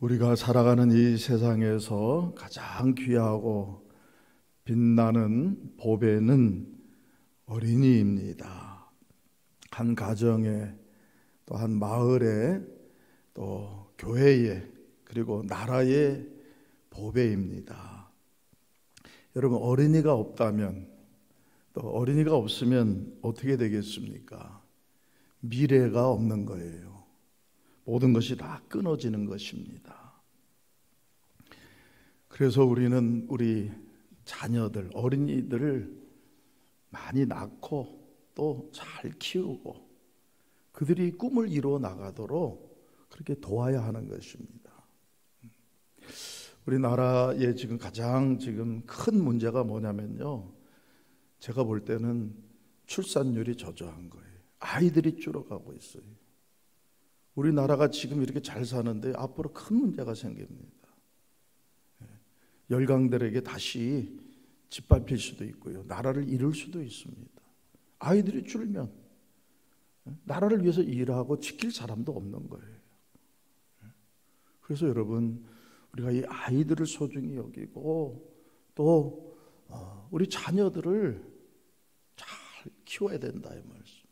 우리가 살아가는 이 세상에서 가장 귀하고 빛나는 보배는 어린이입니다. 한 가정에, 또 한 마을에, 또 교회에, 그리고 나라의 보배입니다. 여러분, 어린이가 없다면, 또 어린이가 없으면 어떻게 되겠습니까? 미래가 없는 거예요. 모든 것이 다 끊어지는 것입니다. 그래서 우리는 우리 자녀들, 어린이들을 많이 낳고 또 잘 키우고 그들이 꿈을 이루어 나가도록 그렇게 도와야 하는 것입니다. 우리나라의 지금 가장 큰 문제가 뭐냐면요, 제가 볼 때는 출산율이 저조한 거예요. 아이들이 줄어가고 있어요. 우리나라가 지금 이렇게 잘 사는데 앞으로 큰 문제가 생깁니다. 열강들에게 다시 짓밟힐 수도 있고요, 나라를 잃을 수도 있습니다. 아이들이 줄면 나라를 위해서 일하고 지킬 사람도 없는 거예요. 그래서 여러분, 우리가 이 아이들을 소중히 여기고 또 우리 자녀들을 잘 키워야 된다, 이 말씀.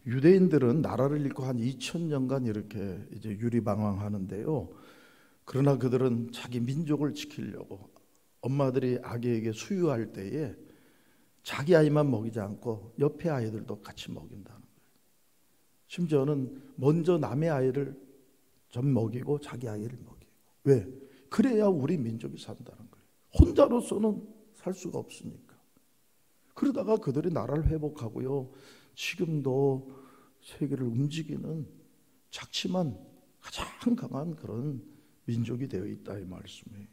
유대인들은 나라를 잃고 한 2000년간 이렇게 이제 유리방황하는데요, 그러나 그들은 자기 민족을 지키려고 엄마들이 아기에게 수유할 때에 자기 아이만 먹이지 않고 옆에 아이들도 같이 먹인다는 거예요. 심지어는 먼저 남의 아이를 좀 먹이고 자기 아이를 먹이고. 왜? 그래야 우리 민족이 산다는 거예요. 혼자로서는 살 수가 없으니까. 그러다가 그들이 나라를 회복하고요, 지금도 세계를 움직이는 작지만 가장 강한 그런 민족이 되어 있다, 이 말씀이에요.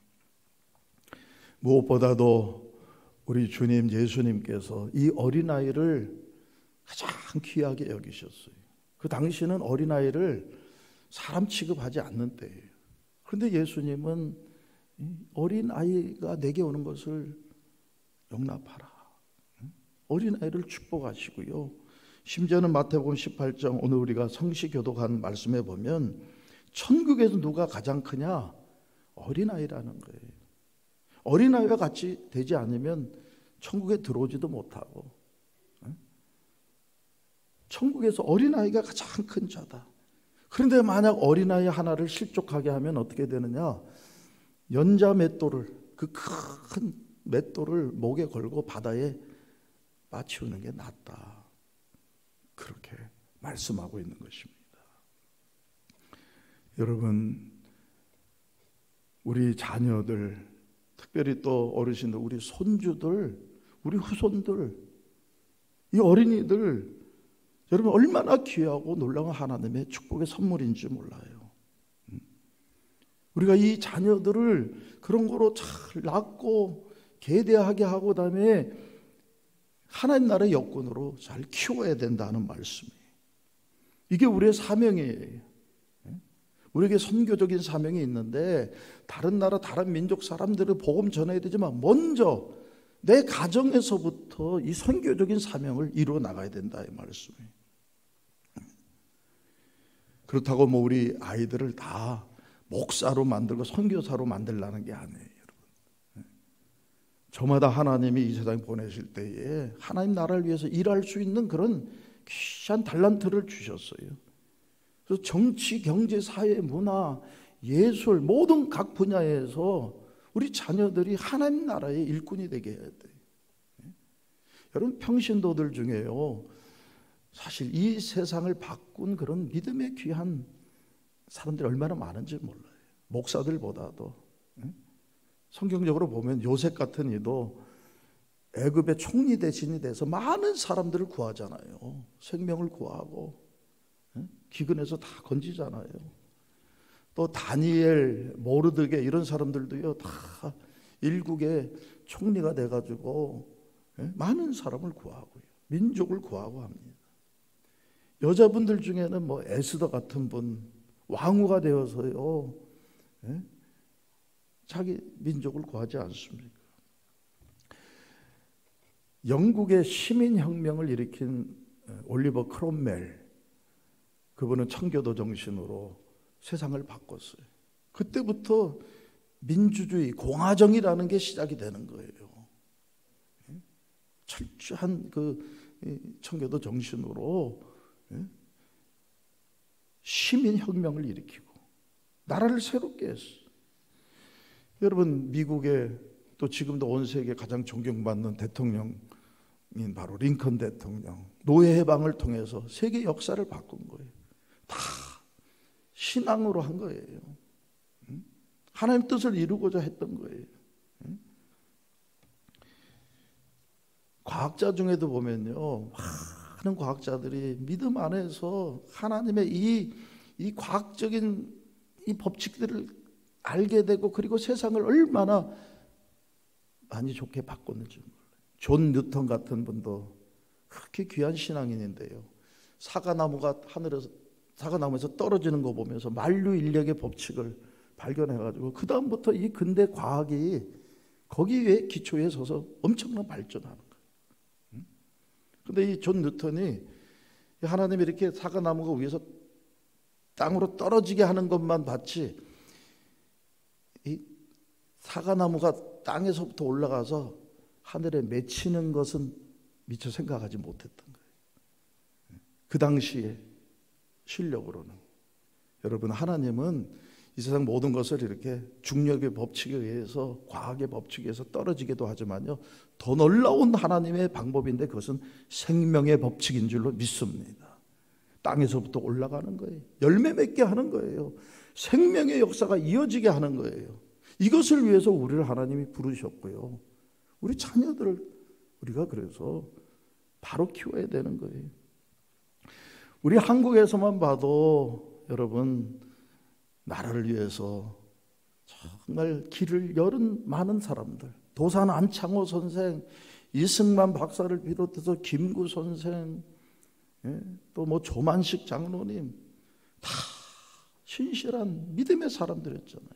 무엇보다도 우리 주님 예수님께서 이 어린아이를 가장 귀하게 여기셨어요. 그 당시는 어린아이를 사람 취급하지 않는 때예요. 그런데 예수님은 어린아이가 내게 오는 것을 용납하라, 어린아이를 축복하시고요, 심지어는 마태복음 18장, 오늘 우리가 성시교독한 말씀에 보면 천국에서 누가 가장 크냐? 어린아이라는 거예요. 어린아이와 같이 되지 않으면 천국에 들어오지도 못하고, 천국에서 어린아이가 가장 큰 자다. 그런데 만약 어린아이 하나를 실족하게 하면 어떻게 되느냐? 연자 맷돌을, 그 큰 맷돌을 목에 걸고 바다에 빠치우는 게 낫다, 그렇게 말씀하고 있는 것입니다. 여러분, 우리 자녀들, 특별히 또 어르신들, 우리 손주들, 우리 후손들, 이 어린이들, 여러분 얼마나 귀하고 놀라운 하나님의 축복의 선물인지 몰라요. 우리가 이 자녀들을 그런 거로 잘 낳고 계대하게 하고 그다음에 하나님 나라의 여건으로 잘 키워야 된다는 말씀이에요. 이게 우리의 사명이에요. 우리에게 선교적인 사명이 있는데 다른 나라, 다른 민족 사람들을 복음 전해야 되지만 먼저 내 가정에서부터 이 선교적인 사명을 이루어 나가야 된다, 이 말씀이에요. 그렇다고 뭐 우리 아이들을 다 목사로 만들고 선교사로 만들라는 게 아니에요, 여러분. 저마다 하나님이 이 세상에 보내실 때에 하나님 나라를 위해서 일할 수 있는 그런 귀한 달란트를 주셨어요. 그래서 정치, 경제, 사회, 문화, 예술 모든 각 분야에서 우리 자녀들이 하나님 나라의 일꾼이 되게 해야 돼요. 여러분, 평신도들 중에요, 사실 이 세상을 바꾼 그런 믿음의 귀한 사람들이 얼마나 많은지 몰라요. 목사들보다도. 성경적으로 보면 요셉 같은 이도 애굽의 총리 대신이 돼서 많은 사람들을 구하잖아요. 생명을 구하고 기근에서 다 건지잖아요. 또 다니엘, 모르드게 이런 사람들도요, 다 일국의 총리가 돼가지고 많은 사람을 구하고요, 민족을 구하고 합니다. 여자분들 중에는 뭐 에스더 같은 분, 왕후가 되어서요, 자기 민족을 구하지 않습니까? 영국의 시민혁명을 일으킨 올리버 크롬웰, 그분은 청교도 정신으로 세상을 바꿨어요. 그때부터 민주주의, 공화정이라는 게 시작이 되는 거예요. 철저한 청교도 정신으로 시민혁명을 일으키고 나라를 새롭게 했어요. 여러분, 미국의 또 지금도 온 세계 가장 존경받는 대통령인 바로 링컨 대통령, 노예 해방을 통해서 세계 역사를 바꾼 거예요. 다 신앙으로 한 거예요. 하나님 뜻을 이루고자 했던 거예요. 과학자 중에도 보면요, 많은 과학자들이 믿음 안에서 하나님의 이 과학적인 이 법칙들을 알게 되고, 그리고 세상을 얼마나 많이 좋게 바꿨는지 몰라요. 존 뉴턴 같은 분도 그렇게 귀한 신앙인인데요, 사과나무에서 떨어지는 거 보면서 만류인력의 법칙을 발견해가지고 그 다음부터 이 근대 과학이 거기에 기초에 서서 엄청난 발전하는 거예요. 근데 이 존 뉴턴이 하나님이 이렇게 사과나무가 위에서 땅으로 떨어지게 하는 것만 봤지, 이 사과나무가 땅에서부터 올라가서 하늘에 맺히는 것은 미처 생각하지 못했던 거예요. 그 당시에 실력으로는. 여러분, 하나님은 이 세상 모든 것을 이렇게 중력의 법칙에 의해서, 과학의 법칙에 의해서 떨어지기도 하지만요, 더 놀라운 하나님의 방법인데 그것은 생명의 법칙인 줄로 믿습니다. 땅에서부터 올라가는 거예요. 열매 맺게 하는 거예요. 생명의 역사가 이어지게 하는 거예요. 이것을 위해서 우리를 하나님이 부르셨고요, 우리 자녀들을 우리가 그래서 바로 키워야 되는 거예요. 우리 한국에서만 봐도 여러분, 나라를 위해서 정말 길을 열은 많은 사람들, 도산 안창호 선생, 이승만 박사를 비롯해서 김구 선생, 또 뭐 조만식 장로님, 다 신실한 믿음의 사람들이었잖아요.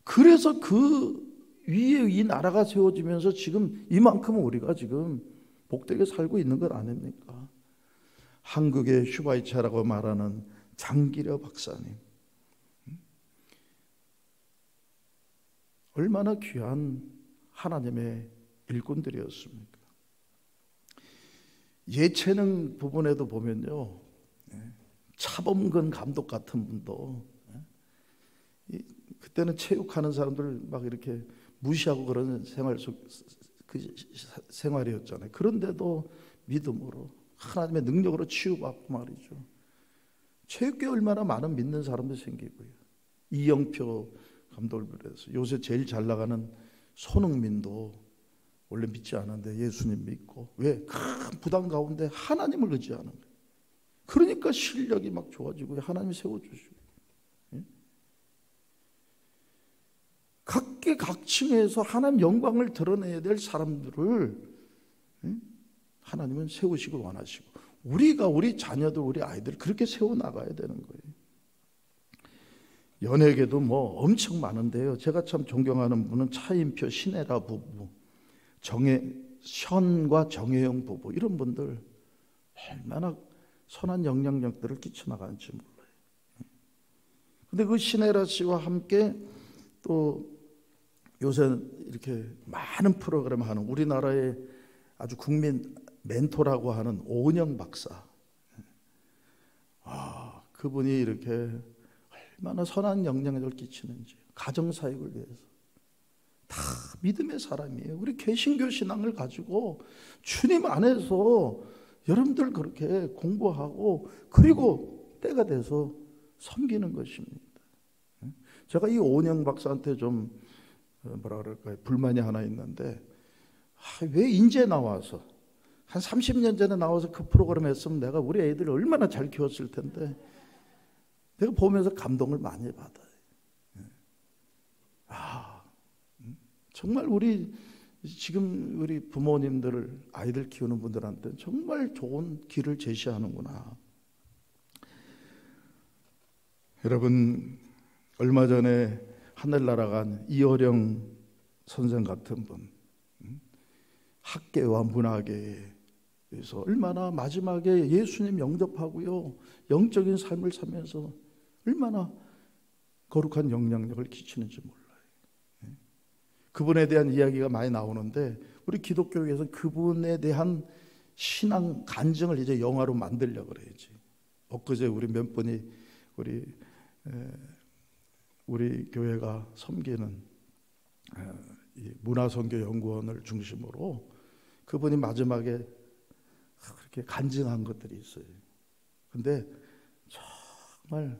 그래서 그 위에 이 나라가 세워지면서 지금 이만큼 우리가 지금 복되게 살고 있는 것 아닙니까? 한국의 슈바이처라고 말하는 장기려 박사님, 얼마나 귀한 하나님의 일꾼들이었습니까? 예체능 부분에도 보면요, 차범근 감독 같은 분도 그때는 체육하는 사람들 막 이렇게 무시하고 그런 생활이었잖아요. 그런데도 믿음으로 하나님의 능력으로 치유받고 말이죠. 체육계 얼마나 많은 믿는 사람도 생기고요. 이영표 감독을 비롯해서 요새 제일 잘 나가는 손흥민도 원래 믿지 않았는데 예수님 믿고, 왜? 큰 부담 가운데 하나님을 의지하는 거예요. 그러니까 실력이 막 좋아지고 하나님이 세워주시고, 각계각층에서 하나님 영광을 드러내야 될 사람들을 하나님은 세우시고 원하시고, 우리가 우리 자녀들, 우리 아이들 그렇게 세워나가야 되는 거예요. 연예계도 뭐 엄청 많은데요, 제가 참 존경하는 분은 차인표, 신혜라 부부, 현과 정혜영 부부, 이런 분들 얼마나 선한 영향력들을 끼쳐나가는지 몰라요. 근데 그 신혜라 씨와 함께 또 요새 이렇게 많은 프로그램 하는 우리나라의 아주 국민 멘토라고 하는 오은영 박사, 그분이 이렇게 얼마나 선한 영향력을 끼치는지, 가정사역을 위해서 다 믿음의 사람이에요. 우리 개신교 신앙을 가지고 주님 안에서 여러분들 그렇게 공부하고, 그리고 때가 돼서 섬기는 것입니다. 제가 이 오은영 박사한테 좀 뭐라 그럴까요, 불만이 하나 있는데, 왜 인제 나와서 한 30년 전에 나와서 그 프로그램 했으면 내가 우리 애들을 얼마나 잘 키웠을 텐데, 내가 보면서 감동을 많이 받아요. 정말 지금 우리 부모님들을, 아이들 키우는 분들한테 정말 좋은 길을 제시하는구나. 여러분, 얼마 전에 하늘 날아간 이어령 선생 같은 분, 학계와 문화계에서 얼마나 마지막에 예수님 영접하고요, 영적인 삶을 살면서 얼마나 거룩한 영향력을 끼치는지 몰라요. 그분에 대한 이야기가 많이 나오는데 우리 기독교에서는 그분에 대한 신앙 간증을 이제 영화로 만들려고 그래야지. 엊그제 우리 몇 분이 우리 교회가 섬기는 문화선교연구원을 중심으로 그분이 마지막에 그렇게 간증한 것들이 있어요. 근데 정말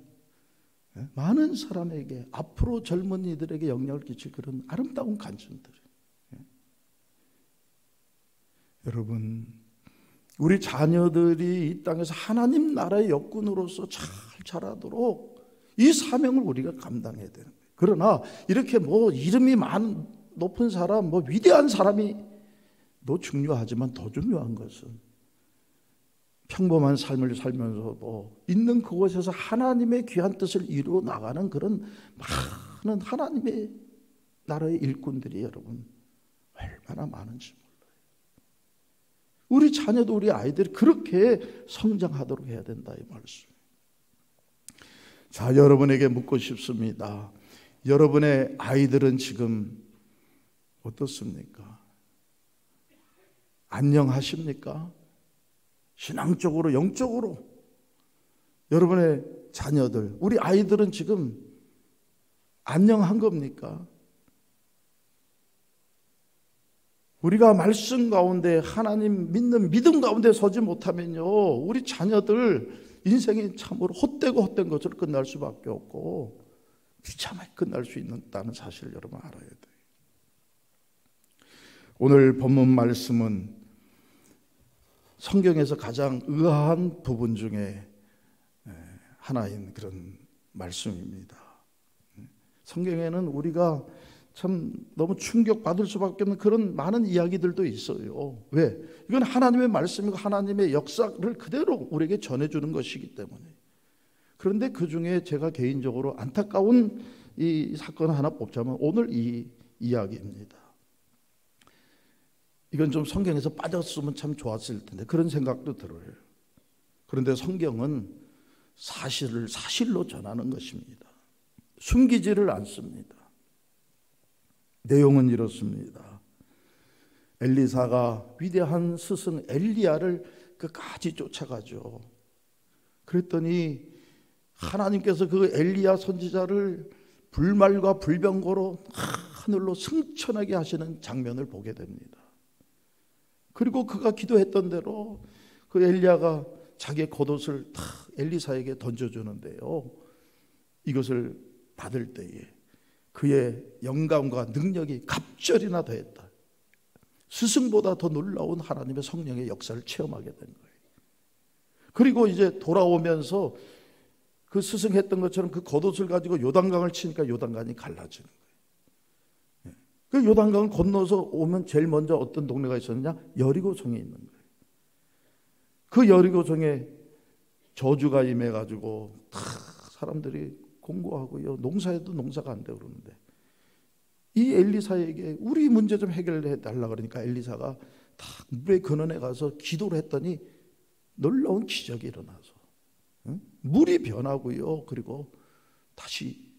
많은 사람에게, 앞으로 젊은이들에게 영향을 끼칠 그런 아름다운 간증들. 여러분, 우리 자녀들이 이 땅에서 하나님 나라의 역군으로서 잘 자라도록 이 사명을 우리가 감당해야 되는 거예요. 그러나 이렇게 이름이 높은 사람, 위대한 사람이 중요하지만 더 중요한 것은 평범한 삶을 살면서도 있는 그곳에서 하나님의 귀한 뜻을 이루어 나가는 그런 많은 하나님의 나라의 일꾼들이 여러분 얼마나 많은지 몰라요. 우리 자녀도 우리 아이들이 그렇게 성장하도록 해야 된다 이 말씀. 자, 여러분에게 묻고 싶습니다. 여러분의 아이들은 지금 어떻습니까? 안녕하십니까? 신앙적으로, 영적으로 여러분의 자녀들, 우리 아이들은 지금 안녕한 겁니까? 우리가 말씀 가운데 하나님 믿는 믿음 가운데 서지 못하면요, 우리 자녀들 인생이 참으로 헛된 것으로 끝날 수밖에 없고 비참하게 끝날 수 있다는 사실을 여러분 알아야 돼요. 오늘 본문 말씀은 성경에서 가장 의아한 부분 중에 하나인 그런 말씀입니다. 성경에는 우리가 참 너무 충격받을 수밖에 없는 그런 많은 이야기들도 있어요. 왜? 이건 하나님의 말씀이고 하나님의 역사를 그대로 우리에게 전해주는 것이기 때문에. 그런데 그 중에 제가 개인적으로 안타까운 이 사건을 하나 뽑자면 오늘 이 이야기입니다. 이건 좀 성경에서 빠졌으면 참 좋았을 텐데 그런 생각도 들어요. 그런데 성경은 사실을 사실로 전하는 것입니다. 숨기지를 않습니다. 내용은 이렇습니다. 엘리사가 위대한 스승 엘리야를 끝까지 쫓아가죠. 그랬더니 하나님께서 그 엘리야 선지자를 불말과 불병거로 하늘로 승천하게 하시는 장면을 보게 됩니다. 그리고 그가 기도했던 대로 그 엘리야가 자기의 겉옷을 다 엘리사에게 던져주는데요, 이것을 받을 때에 그의 영감과 능력이 갑절이나 더했다. 스승보다 더 놀라운 하나님의 성령의 역사를 체험하게 된 거예요. 그리고 이제 돌아오면서 그 스승했던 것처럼 그 겉옷을 가지고 요단강을 치니까 요단강이 갈라지는 거예요. 그 요단강을 건너서 오면 제일 먼저 어떤 동네가 있었느냐? 여리고성에 있는 거예요. 그 여리고성에 저주가 임해가지고 다 사람들이 공고하고요, 농사해도 농사가 안 되고 그러는데 이 엘리사에게 우리 문제 좀 해결해 달라 그러니까 엘리사가 다 물의 근원에 가서 기도를 했더니 놀라운 기적이 일어나서 물이 변하고요, 그리고 다시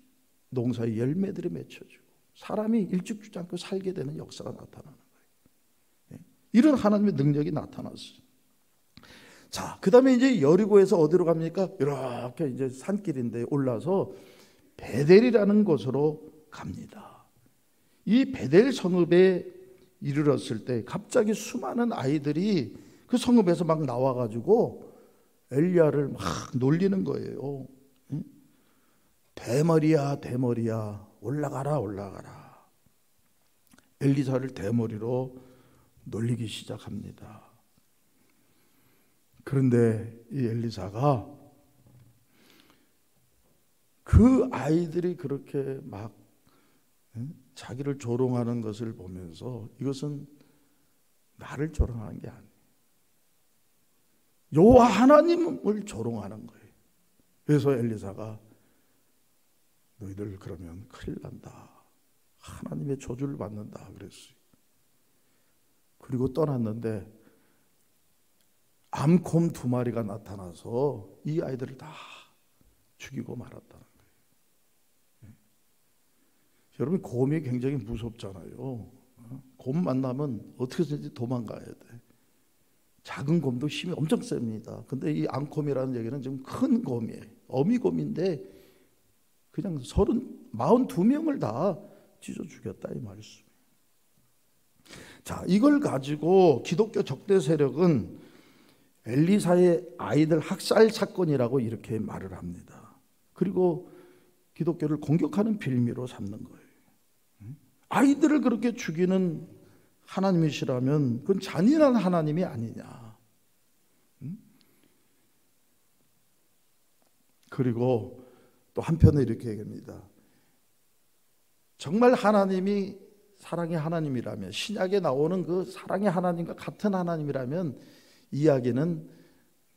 농사의 열매들이 맺혀지고 사람이 일찍 주지 않고 살게 되는 역사가 나타나는 거예요. 이런 하나님의 능력이 나타났어요. 자, 그 다음에 이제 여리고에서 어디로 갑니까? 이렇게 이제 산길인데 올라서 베델이라는 곳으로 갑니다. 이 베델 성읍에 이르렀을 때 갑자기 수많은 아이들이 그 성읍에서 막 나와가지고 엘리야를 막 놀리는 거예요. 대머리야, 대머리야, 올라가라, 올라가라. 엘리사를 대머리로 놀리기 시작합니다. 그런데 이 엘리사가 그 아이들이 그렇게 막 자기를 조롱하는 것을 보면서 이것은 나를 조롱하는 게 아니에요. 여호와 하나님을 조롱하는 거예요. 그래서 엘리사가 너희들 그러면 큰일 난다. 하나님의 저주를 받는다 그랬어요. 그리고 떠났는데 암곰 2마리가 나타나서 이 아이들을 다 죽이고 말았다는 거예요. 여러분, 곰이 굉장히 무섭잖아요. 곰 만나면 어떻게든지 도망가야 돼. 작은 곰도 힘이 엄청 셉니다. 근데 이 앙콤이라는 얘기는 지금 큰 곰이에요. 어미곰인데 그냥 42명을 다 찢어 죽였다 이 말씀. 자, 이걸 가지고 기독교 적대 세력은 엘리사의 아이들 학살 사건이라고 이렇게 말을 합니다. 그리고 기독교를 공격하는 빌미로 삼는 거예요. 아이들을 그렇게 죽이는 하나님이시라면 그건 잔인한 하나님이 아니냐. 그리고 또 한편에 이렇게 얘기합니다. 정말 하나님이 사랑의 하나님이라면, 신약에 나오는 그 사랑의 하나님과 같은 하나님이라면 이야기는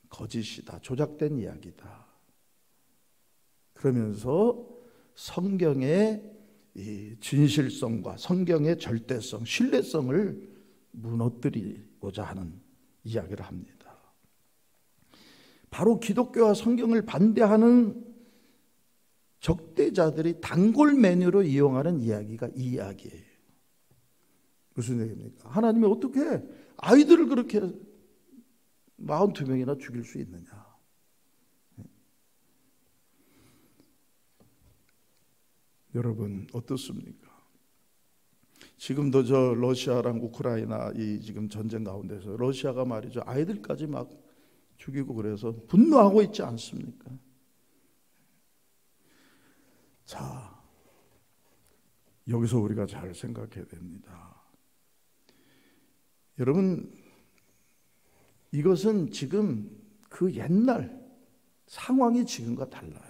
거짓이다, 조작된 이야기다. 그러면서 성경의 이 진실성과 성경의 절대성, 신뢰성을 무너뜨리고자 하는 이야기를 합니다. 바로 기독교와 성경을 반대하는 적대자들이 단골 메뉴로 이용하는 이야기가 이 이야기예요. 무슨 얘기입니까? 하나님이 어떻게 아이들을 그렇게 42명이나 죽일 수 있느냐? 여러분 어떻습니까? 지금도 저 러시아랑 우크라이나 이 지금 전쟁 가운데서 러시아가 말이죠, 아이들까지 막 죽이고 그래서 분노하고 있지 않습니까? 자, 여기서 우리가 잘 생각해야 됩니다. 여러분, 이것은 지금 그 옛날 상황이 지금과 달라요.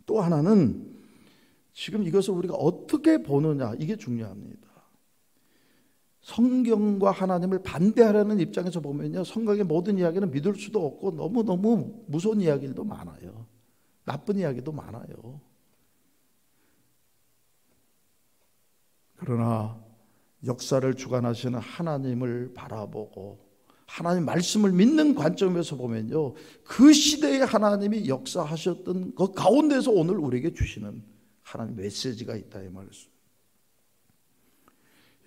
또 하나는 지금 이것을 우리가 어떻게 보느냐, 이게 중요합니다. 성경과 하나님을 반대하려는 입장에서 보면요, 성경의 모든 이야기는 믿을 수도 없고 너무너무 무서운 이야기들도 많아요. 나쁜 이야기도 많아요. 그러나 역사를 주관하시는 하나님을 바라보고 하나님 말씀을 믿는 관점에서 보면요, 그 시대에 하나님이 역사하셨던 그 가운데서 오늘 우리에게 주시는 하나님 메시지가 있다 이 말씀.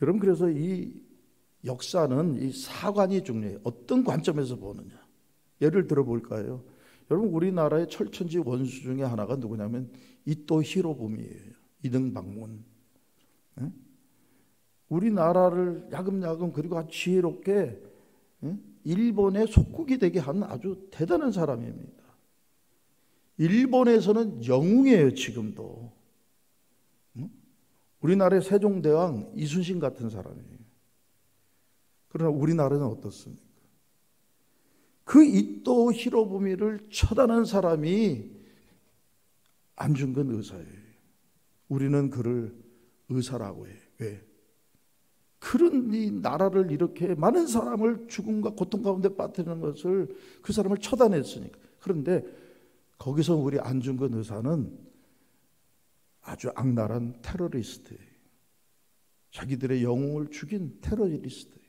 여러분, 그래서 이 역사는 이 사관이 중요해요. 어떤 관점에서 보느냐. 예를 들어 볼까요? 여러분, 우리나라의 철천지 원수 중에 하나가 누구냐면 이토 히로부미예요. 이등박문. 우리나라를 야금야금 그리고 아주 지혜롭게 일본의 속국이 되게 한 아주 대단한 사람입니다. 일본에서는 영웅이에요, 지금도. 우리나라의 세종대왕 이순신 같은 사람이에요. 그러나 우리나라는 어떻습니까? 그 이토 히로부미를 처단한 사람이 안중근 의사예요. 우리는 그를 의사라고 해요. 왜? 그런 이 나라를 이렇게 많은 사람을 죽음과 고통 가운데 빠뜨리는 것을 그 사람을 처단했으니까. 그런데 거기서 우리 안중근 의사는 아주 악랄한 테러리스트예요. 자기들의 영웅을 죽인 테러리스트예요.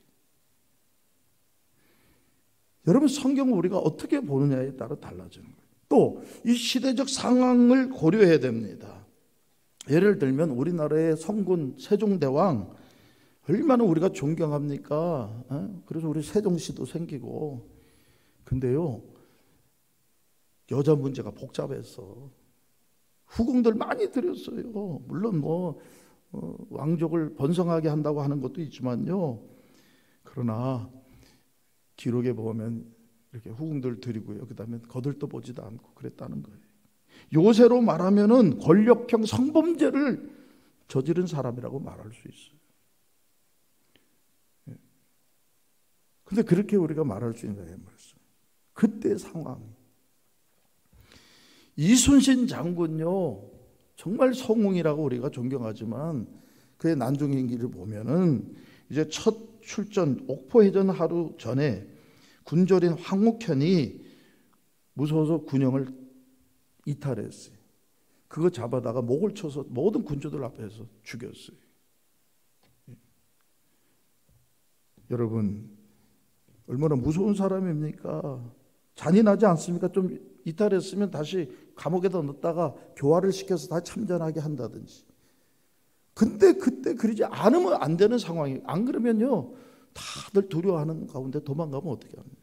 여러분, 성경을 우리가 어떻게 보느냐에 따라 달라지는 거예요. 또 이 시대적 상황을 고려해야 됩니다. 예를 들면 우리나라의 성군 세종대왕 얼마나 우리가 존경합니까? 그래서 우리 세종시도 생기고. 근데요, 여자 문제가 복잡해서 후궁들 많이 들였어요. 물론 왕족을 번성하게 한다고 하는 것도 있지만요, 그러나 기록에 보면 이렇게 후궁들 드리고요, 그 다음에 거들떠 보지도 않고 그랬다는 거예요. 요새로 말하면은 권력형 성범죄를 저지른 사람이라고 말할 수 있어요. 근데 그렇게 우리가 말할 수 있는 말씀. 그때 상황. 이순신 장군요, 정말 성웅이라고 우리가 존경하지만 그의 난중행기를 보면은 이제 첫 출전 옥포해전 하루 전에 군졸인 황옥현이 무서워서 군영을 이탈했어요. 그거 잡아다가 목을 쳐서 모든 군주들 앞에서 죽였어요. 여러분, 얼마나 무서운 사람입니까? 잔인하지 않습니까? 좀 이탈했으면 다시 감옥에다 넣었다가 교화를 시켜서 다시 참전하게 한다든지. 근데 그때 그러지 않으면 안 되는 상황이, 안 그러면요 다들 두려워하는 가운데 도망가면 어떻게 합니까?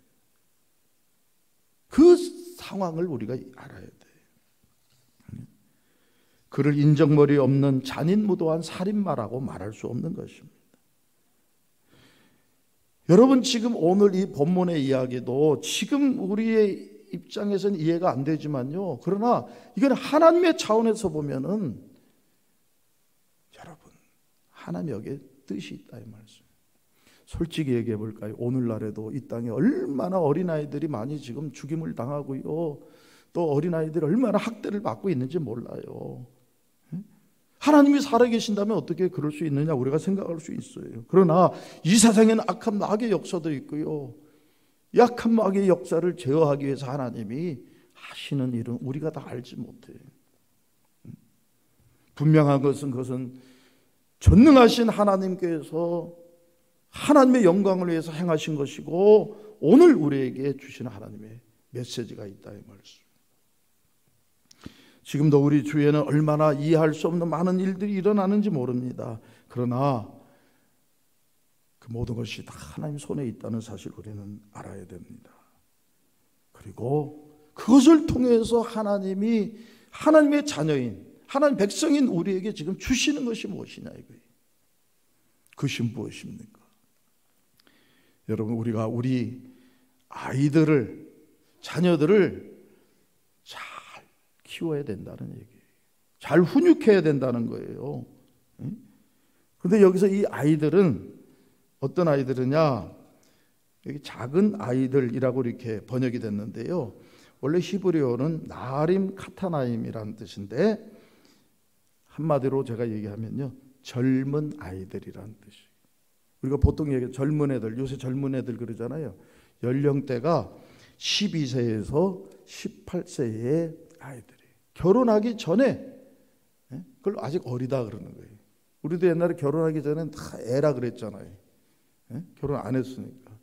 그 상황을 우리가 알아야 돼. 그를 인정머리 없는 잔인무도한 살인마라고 말할 수 없는 것입니다. 여러분, 지금 오늘 이 본문의 이야기도 지금 우리의 입장에서는 이해가 안 되지만요, 그러나 이건 하나님의 차원에서 보면은 여러분, 하나님 여기에 뜻이 있다 이 말씀. 솔직히 얘기해 볼까요? 오늘날에도 이 땅에 얼마나 어린아이들이 많이 지금 죽임을 당하고요, 또 어린아이들이 얼마나 학대를 받고 있는지 몰라요. 하나님이 살아계신다면 어떻게 그럴 수 있느냐 우리가 생각할 수 있어요. 그러나 이 세상에는 악한 마귀의 역사도 있고요, 약한 마귀의 역사를 제어하기 위해서 하나님이 하시는 일은 우리가 다 알지 못해요. 분명한 것은 그것은 전능하신 하나님께서 하나님의 영광을 위해서 행하신 것이고 오늘 우리에게 주시는 하나님의 메시지가 있다 이 말씀. 지금도 우리 주위에는 얼마나 이해할 수 없는 많은 일들이 일어나는지 모릅니다. 그러나 그 모든 것이 다 하나님 손에 있다는 사실 우리는 알아야 됩니다. 그리고 그것을 통해서 하나님이 하나님의 자녀인 하나님 백성인 우리에게 지금 주시는 것이 무엇이냐 이거예요. 그것이 무엇입니까? 여러분, 우리가 우리 아이들을, 자녀들을 잘 키워야 된다는 얘기예요. 잘 훈육해야 된다는 거예요. 그런데 여기서 이 아이들은 어떤 아이들이냐, 여기 작은 아이들이라고 이렇게 번역이 됐는데요, 원래 히브리어는 나림 카타나임이라는 뜻인데 한마디로 제가 얘기하면요, 젊은 아이들이라는 뜻이에요. 우리가 보통 얘기 젊은 애들, 요새 젊은 애들 그러잖아요. 연령대가 12세에서 18세의 아이들이 결혼하기 전에, 그걸 아직 어리다 그러는 거예요. 우리도 옛날에 결혼하기 전엔 다 애라 그랬잖아요. 결혼 안 했으니까.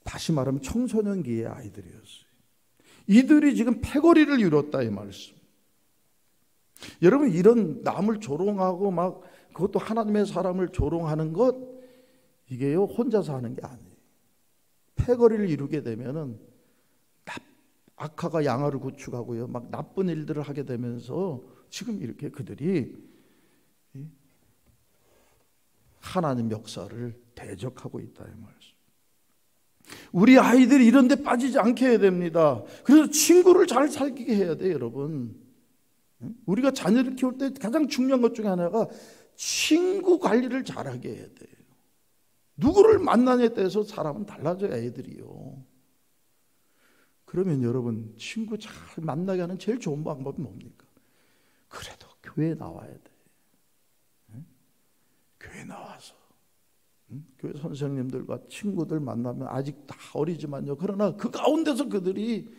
다시 말하면 청소년기의 아이들이었어요. 이들이 지금 패거리를 이뤘다 이 말씀. 여러분, 이런 남을 조롱하고 막 그것도 하나님의 사람을 조롱하는 것, 이게요 혼자서 하는 게 아니에요. 패거리를 이루게 되면은 악화가 양화를 구축하고요, 막 나쁜 일들을 하게 되면서 지금 이렇게 그들이 하나님 역사를 대적하고 있다 이 말씀. 우리 아이들이 이런 데 빠지지 않게 해야 됩니다. 그래서 친구를 잘 사귀게 해야 돼요, 여러분. 우리가 자녀를 키울 때 가장 중요한 것 중에 하나가 친구 관리를 잘하게 해야 돼요. 누구를 만나냐에 따라서 사람은 달라져요, 애들이요. 그러면 여러분, 친구 잘 만나게 하는 제일 좋은 방법이 뭡니까? 그래도 교회에 나와야 돼. 교회 나와서 교회 선생님들과 친구들 만나면 아직 다 어리지만요, 그러나 그 가운데서 그들이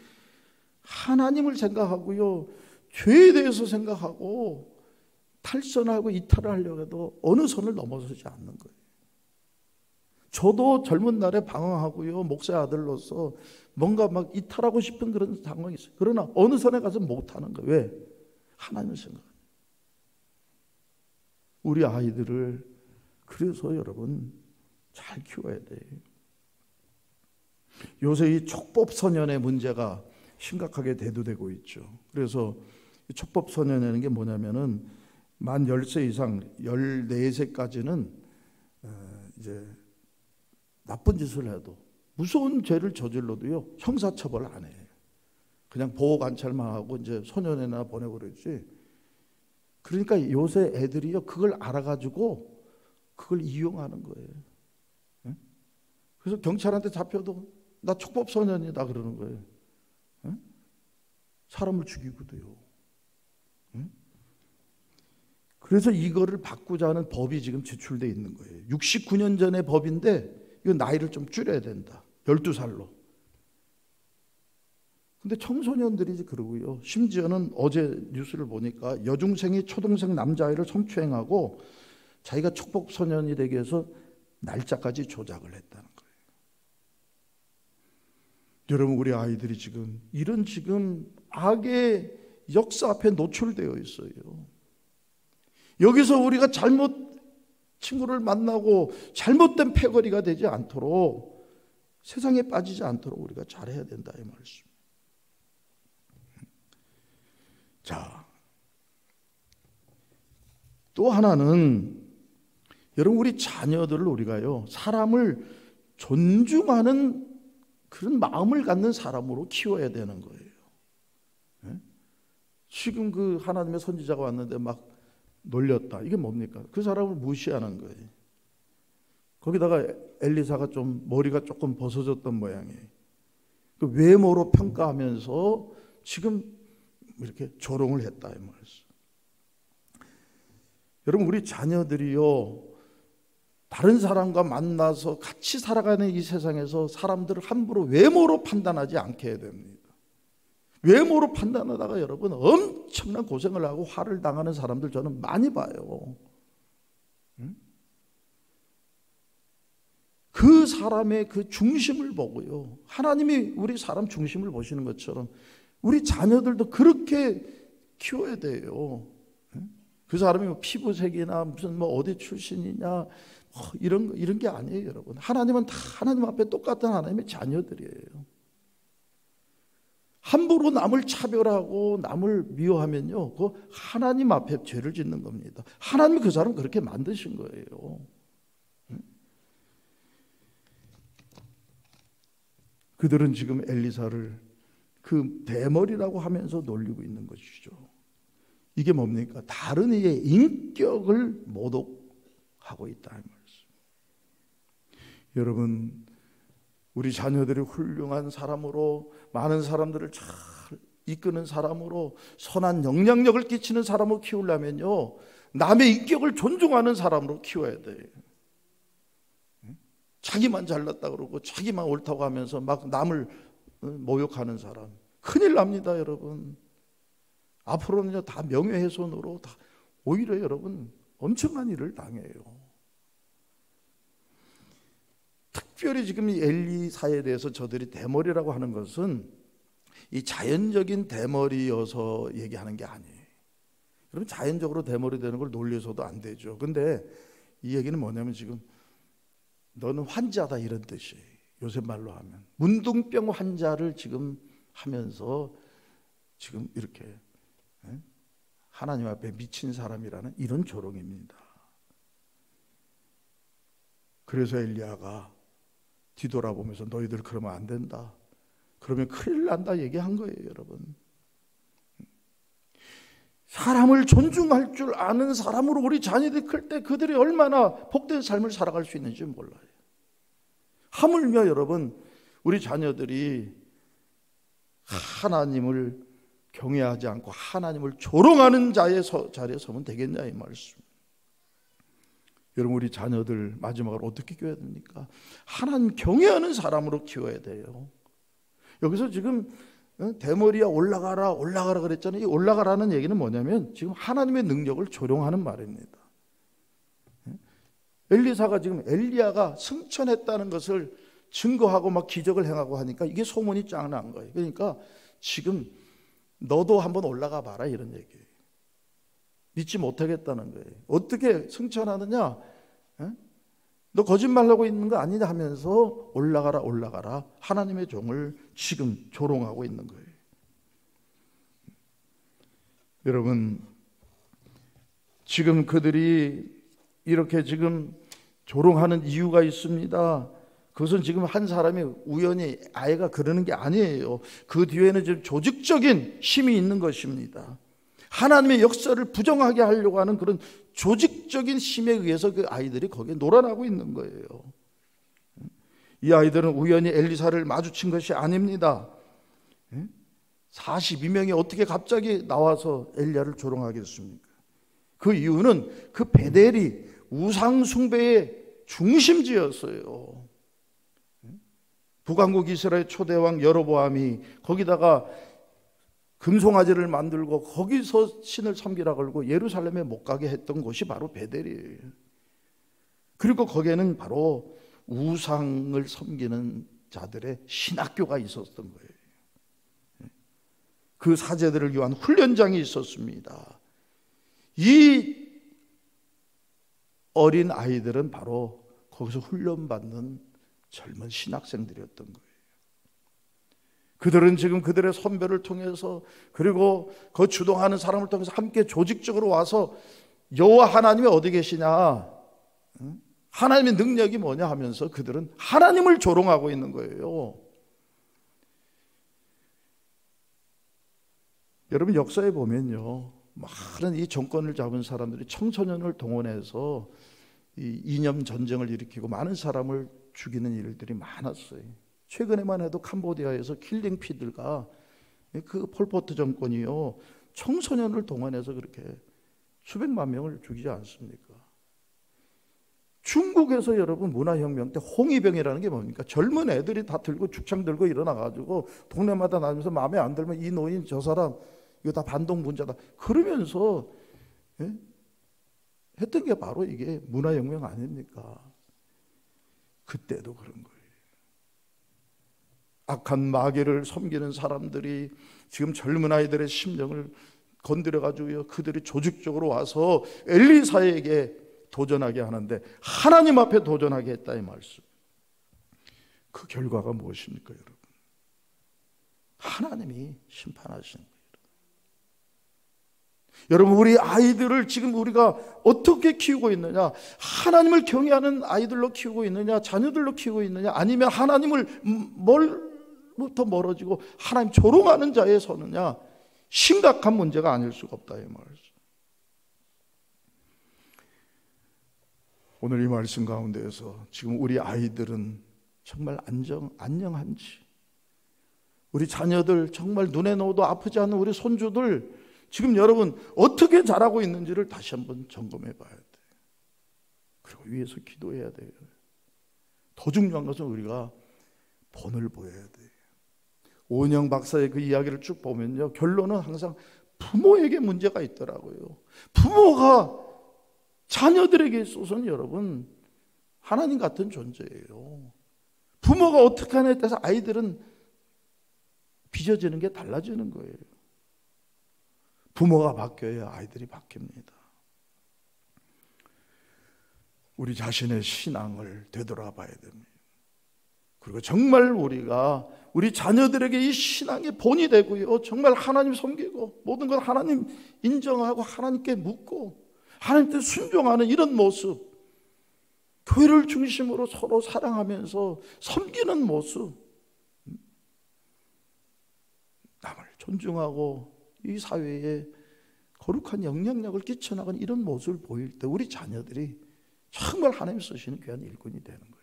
하나님을 생각하고요, 죄에 대해서 생각하고 탈선하고 이탈을 하려고 해도 어느 선을 넘어서지 않는 거예요. 저도 젊은 날에 방황하고요, 목사 아들로서 뭔가 막 이탈하고 싶은 그런 상황이 있어요. 그러나 어느 선에 가서 못하는 거예요. 왜? 하나님을 생각해요. 우리 아이들을 그래서 여러분 잘 키워야 돼요. 요새 이 촉법소년의 문제가 심각하게 대두되고 있죠. 그래서 촉법소년이라는 게 뭐냐면은 만 10세 이상 14세까지는 이제 나쁜 짓을 해도, 무서운 죄를 저질러도요 형사처벌 안 해요. 그냥 보호관찰만 하고 이제 소년에나 보내버리지. 그러니까 요새 애들이요 그걸 알아가지고 그걸 이용하는 거예요. 그래서 경찰한테 잡혀도 나 촉법소년이다 그러는 거예요. 사람을 죽이고도요. 그래서 이거를 바꾸자는 법이 지금 제출되어 있는 거예요. 69년 전의 법인데 이거 나이를 좀 줄여야 된다. 12살로. 근데 청소년들이 그러고요. 심지어는 어제 뉴스를 보니까 여중생이 초동생 남자아이를 성추행하고 자기가 촉법소년이 되기 위해서 날짜까지 조작을 했다는 거예요. 여러분, 우리 아이들이 지금 이런 악의 역사 앞에 노출되어 있어요. 여기서 우리가 잘못 친구를 만나고 잘못된 패거리가 되지 않도록, 세상에 빠지지 않도록 우리가 잘해야 된다, 이 말씀. 자, 또 하나는 여러분, 우리 자녀들을 우리가요, 사람을 존중하는 그런 마음을 갖는 사람으로 키워야 되는 거예요. 지금 그 하나님의 선지자가 왔는데 막 놀렸다. 이게 뭡니까? 그 사람을 무시하는 거예요. 거기다가 엘리사가 좀 머리가 조금 벗어졌던 모양이에요. 그 외모로 평가하면서 지금 이렇게 조롱을 했다, 이 말씀. 여러분, 우리 자녀들이요, 다른 사람과 만나서 같이 살아가는 이 세상에서 사람들을 함부로 외모로 판단하지 않게 해야 됩니다. 외모로 판단하다가 여러분 엄청난 고생을 하고 화를 당하는 사람들 저는 많이 봐요. 그 사람의 그 중심을 보고요, 하나님이 우리 사람 중심을 보시는 것처럼 우리 자녀들도 그렇게 키워야 돼요. 그 사람이 뭐 피부색이나 무슨 뭐 어디 출신이냐 이런 게 아니에요, 여러분. 하나님은 다 하나님 앞에 똑같은 하나님의 자녀들이에요. 함부로 남을 차별하고 남을 미워하면요, 그 하나님 앞에 죄를 짓는 겁니다. 하나님이 그 사람 그렇게 만드신 거예요. 그들은 지금 엘리사를 그 대머리라고 하면서 놀리고 있는 것이죠. 이게 뭡니까? 다른 이의 인격을 모독하고 있다, 이 말씀. 여러분, 우리 자녀들이 훌륭한 사람으로, 많은 사람들을 잘 이끄는 사람으로, 선한 영향력을 끼치는 사람으로 키우려면요, 남의 인격을 존중하는 사람으로 키워야 돼요. 자기만 잘났다 그러고 자기만 옳다고 하면서 막 남을 모욕하는 사람, 큰일 납니다, 여러분. 앞으로는요, 다 명예훼손으로 다 오히려 여러분 엄청난 일을 당해요. 특별히 지금 이 엘리사에 대해서 저들이 대머리라고 하는 것은 이 자연적인 대머리여서 얘기하는 게 아니에요. 여러분, 자연적으로 대머리 되는 걸 놀려서도 안 되죠. 근데 이 얘기는 뭐냐면 지금 너는 환자다, 이런 뜻이에요. 요새 말로 하면 문둥병 환자를 지금 하면서 지금 이렇게 하나님 앞에 미친 사람이라는 이런 조롱입니다. 그래서 엘리야가 뒤돌아보면서 너희들 그러면 안 된다, 그러면 큰일 난다 얘기한 거예요, 여러분. 사람을 존중할 줄 아는 사람으로 우리 자녀들이 클 때 그들이 얼마나 복된 삶을 살아갈 수 있는지 몰라요. 하물며 여러분, 우리 자녀들이 하나님을 경외하지 않고 하나님을 조롱하는 자리에 서면 되겠냐, 이 말씀. 여러분, 우리 자녀들 마지막으로 어떻게 키워야 됩니까? 하나님 경외하는 사람으로 키워야 돼요. 여기서 지금 대머리야 올라가라 그랬잖아요. 이 올라가라는 얘기는 뭐냐면 지금 하나님의 능력을 조롱하는 말입니다. 엘리사가 지금 엘리야가 승천했다는 것을 증거하고 막 기적을 행하고 하니까 이게 소문이 쫙 난 거예요. 그러니까 지금 너도 한번 올라가 봐라, 이런 얘기예요. 믿지 못하겠다는 거예요. 어떻게 승천하느냐? 너 거짓말하고 있는 거 아니냐 하면서 올라가라 하나님의 종을 지금 조롱하고 있는 거예요. 여러분, 지금 그들이 이렇게 지금 조롱하는 이유가 있습니다. 그것은 지금 한 사람이 우연히 아이가 그러는 게 아니에요. 그 뒤에는 지금 조직적인 힘이 있는 것입니다. 하나님의 역사를 부정하게 하려고 하는 그런 조직적인 힘에 의해서 그 아이들이 거기에 놀아나고 있는 거예요. 이 아이들은 우연히 엘리사를 마주친 것이 아닙니다. 42명이 어떻게 갑자기 나와서 엘리야를 조롱하겠습니까? 그 이유는 그 베델이 우상 숭배의 중심지였어요. 북왕국 이스라엘 초대왕 여로보암이 거기다가 금송아지를 만들고 거기서 신을 섬기라 걸고 예루살렘에 못 가게 했던 곳이 바로 베델이에요. 그리고 거기에는 바로 우상을 섬기는 자들의 신학교가 있었던 거예요. 그 사제들을 위한 훈련장이 있었습니다. 이 어린 아이들은 바로 거기서 훈련받는 젊은 신학생들이었던 거예요. 그들은 지금 그들의 선배를 통해서, 그리고 그 주동하는 사람을 통해서 함께 조직적으로 와서 여호와 하나님이 어디 계시냐, 하나님의 능력이 뭐냐 하면서 그들은 하나님을 조롱하고 있는 거예요. 여러분, 역사에 보면요, 많은 이 정권을 잡은 사람들이 청소년을 동원해서 이 이념 전쟁을 일으키고 많은 사람을 죽이는 일들이 많았어요. 최근에만 해도 캄보디아에서 킬링피들과 그 폴포트 정권이요, 청소년을 동원해서 그렇게 수백만 명을 죽이지 않습니까? 중국에서 여러분 문화혁명 때 홍위병이라는 게 뭡니까? 젊은 애들이 다 들고 죽창 들고 일어나가지고 동네마다 다니면서 마음에 안 들면 이 노인 저 사람 이거 다 반동분자다 그러면서 했던 게 바로 이게 문화혁명 아닙니까? 그때도 그런 거예요. 악한 마귀를 섬기는 사람들이 지금 젊은 아이들의 심령을 건드려가지고요, 그들이 조직적으로 와서 엘리사에게 도전하게 하는데 하나님 앞에 도전하게 했다 이 말씀. 그 결과가 무엇입니까, 여러분? 하나님이 심판하시는 거예요. 여러분, 우리 아이들을 지금 우리가 어떻게 키우고 있느냐? 하나님을 경외하는 아이들로 키우고 있느냐? 자녀들로 키우고 있느냐? 아니면 하나님을 뭘부터 멀어지고 하나님 조롱하는 자에 서느냐? 심각한 문제가 아닐 수가 없다 이 말씀. 오늘 이 말씀 가운데에서 지금 우리 아이들은 정말 안녕한지, 우리 자녀들 정말 눈에 넣어도 아프지 않는 우리 손주들 지금 여러분 어떻게 자라고 있는지를 다시 한번 점검해 봐야 돼요. 그리고 위에서 기도해야 돼요. 더 중요한 것은 우리가 본을 보여야 돼요. 오은영 박사의 그 이야기를 쭉 보면요, 결론은 항상 부모에게 문제가 있더라고요. 부모가 자녀들에게 있어서는 여러분 하나님 같은 존재예요. 부모가 어떻게 하냐에 따라서 아이들은 빚어지는 게 달라지는 거예요. 부모가 바뀌어야 아이들이 바뀝니다. 우리 자신의 신앙을 되돌아봐야 됩니다. 그리고 정말 우리가 우리 자녀들에게 이 신앙의 본이 되고요, 정말 하나님 섬기고 모든 걸 하나님 인정하고 하나님께 묻고 하나님께 순종하는 이런 모습, 교회를 중심으로 서로 사랑하면서 섬기는 모습, 남을 존중하고 이 사회에 거룩한 영향력을 끼쳐나가는 이런 모습을 보일 때 우리 자녀들이 정말 하나님 쓰시는 귀한 일꾼이 되는 거예요.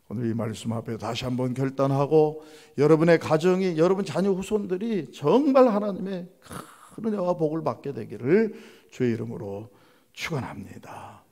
오늘 이 말씀 앞에 다시 한번 결단하고 여러분의 가정이, 여러분 자녀 후손들이 정말 하나님의 큰 은혜와 복을 받게 되기를 주의 이름으로 축원합니다.